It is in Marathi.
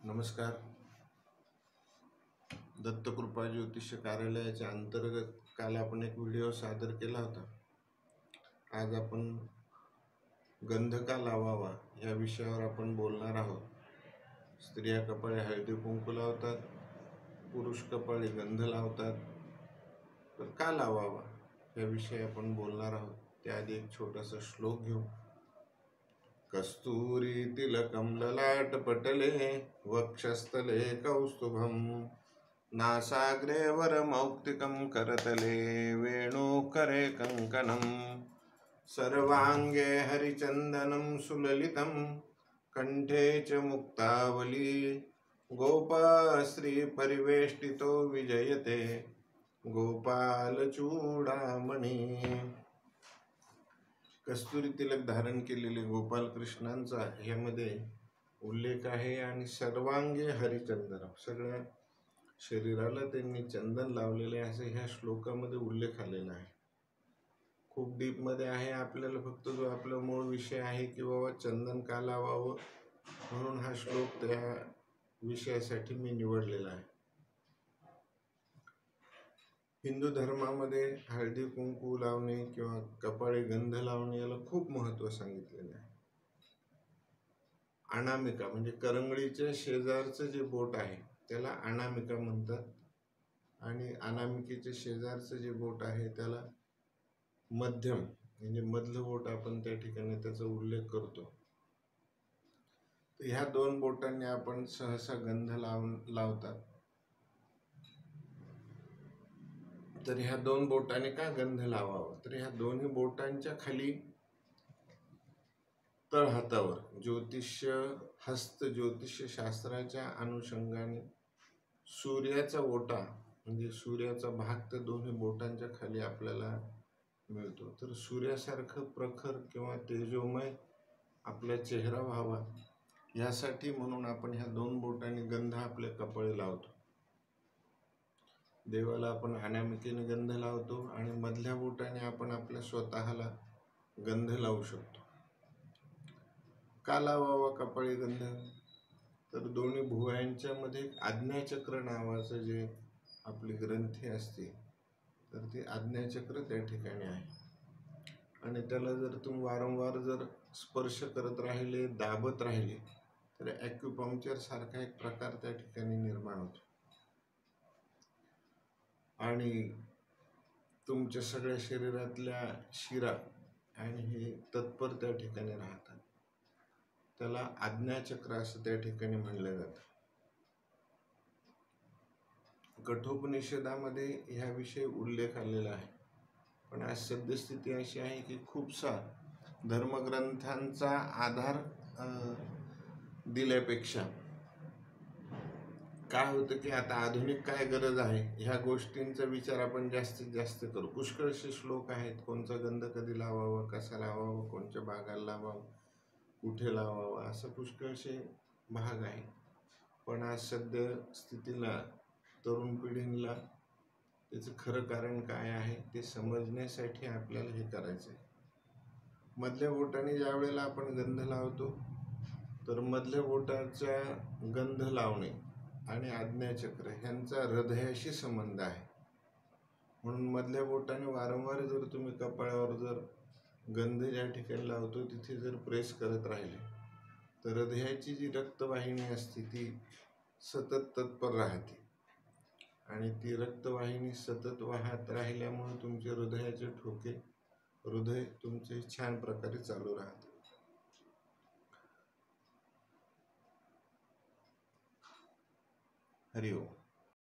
नमस्कार. दत्तकृपा ज्योतिष कार्यालयाच्या अंतर्गत काल आपण एक व्हिडिओ सादर केला होता. आज आपण गंध का लावावा या विषयावर आपण बोलणार आहोत. स्त्रिया कपाळी हळदी कुंकू लावतात, पुरुष कपाळी गंध लावतात, तर का लावावा याविषयी आपण बोलणार आहोत. त्याआधी एक छोटासा श्लोक घेऊ. कस्तूरी तिलकं ललाटपटले वक्षस्थले कौस्तुभं नासाग्रे वरमौक्तिकं करतले वेणुकरे कंकणं सर्वांगे हरिचन्दनं सुललितं कंठे च मुक्तावली गोपश्री परिवेष्टितो विजयते गोपाल चूडामणी. कस्तुरी तिलक धारण केलेले गोपाल कृष्णांचा यामध्ये उल्लेख आहे. आणि सर्वांगे हरिचंदन, सगळ्या शरीराला त्यांनी चंदन लावलेले असे ह्या श्लोकामध्ये उल्लेख आलेला आहे. खूप डीप मध्ये आहे. आपल्याला फक्त जो आपला मूळ विषय आहे की बाबा चंदन का लावावं म्हणून हा श्लोक त्या विषयासाठी मी निवडलेला आहे. हिंदू धर्मामध्ये हळदी कुंकू लावणे किंवा कपाळी गंध लावणे याला खूप महत्त्व सांगितलेलं आहे. अनामिका म्हणजे करंगळीच्या शेजारचं जे बोट आहे त्याला अनामिका म्हणतात. आणि अनामिकेच्या शेजारचं जे बोट आहे त्याला मध्यम म्हणजे मधलं बोट आपण त्या ठिकाणी त्याचा उल्लेख करतो. तर ह्या दोन बोटांनी आपण सहसा गंध लावतात. तर ह्या दोन बोटाने का गंध लावावा, तर ह्या दोन्ही बोटांच्या खाली तळहातावर ज्योतिष्य शास्त्राच्या अनुषंगाने सूर्याचा ओटा म्हणजे सूर्याचा भाग त्या दोन्ही बोटांच्या खाली आपल्याला मिळतो. तर सूर्यासारखं प्रखर किंवा तेजोमय आपला चेहरा व्हावा यासाठी म्हणून आपण ह्या दोन बोटांनी गंध आपल्या कपाळी लावतो. देवाला आपण अनामिकेने गंध लावतो आणि मधल्या बोटाने आपण आपल्या स्वतःला गंध लावू शकतो. का लावावा कपाळी गंध, तर दोन्ही भुवयांच्या मध्ये आज्ञाचक्र नावाचं जे आपली ग्रंथी असते तर ते आज्ञाचक्र त्या ठिकाणी आहे. आणि त्याला जर तुम्ही वारंवार जर स्पर्श करत राहिले, दाबत राहिले तर ॲक्युपंक्चर सारखा एक प्रकार त्या ठिकाणी निर्माण होतो आणि तुमच्या सगळ्या शरीरातल्या शिरा आणि हे तत्पर त्या ठिकाणी राहतात. त्याला आज्ञाचक्र असं त्या ठिकाणी म्हणलं जातं. कठोपनिषदामध्ये ह्याविषयी उल्लेख आलेला आहे. पण आज सद्यस्थिती अशी आहे की खूपसा धर्मग्रंथांचा आधार दिल्यापेक्षा काय होतं की आता आधुनिक काय गरज आहे ह्या गोष्टींचा विचार आपण जास्तीत जास्त करू. पुष्कळसे श्लोक आहेत, कोणचा गंध कधी लावावा, कसा लावावा, कोणत्या भागाला लावावा, कुठे लावावा, असं पुष्कळसे भाग आहेत. पण आज सध्या स्थितीला तरुण पिढीला त्याचं खरं कारण काय आहे ते समजण्यासाठी आपल्याला हे करायचं आहे. मधल्या बोटाने ज्या वेळेला आपण गंध लावतो तर मधल्या बोटाचा गंध लावणे आणि आज्ञाचक्र ह्यांचा हृदयाशी संबंध आहे. म्हणून मधल्या बोटाने वारंवार जर तुम्ही कपाळावर जर गंध ज्या ठिकाणी लावतो तिथे जर प्रेस करत राहिले तर हृदयाची जी रक्तवाहिनी असते ती सतत तत्पर राहते. आणि ती रक्तवाहिनी सतत वाहत राहिल्यामुळे तुमचे हृदयाचे ठोके, हृदय तुमचे छान प्रकारे चालू राहते. हरि ओम.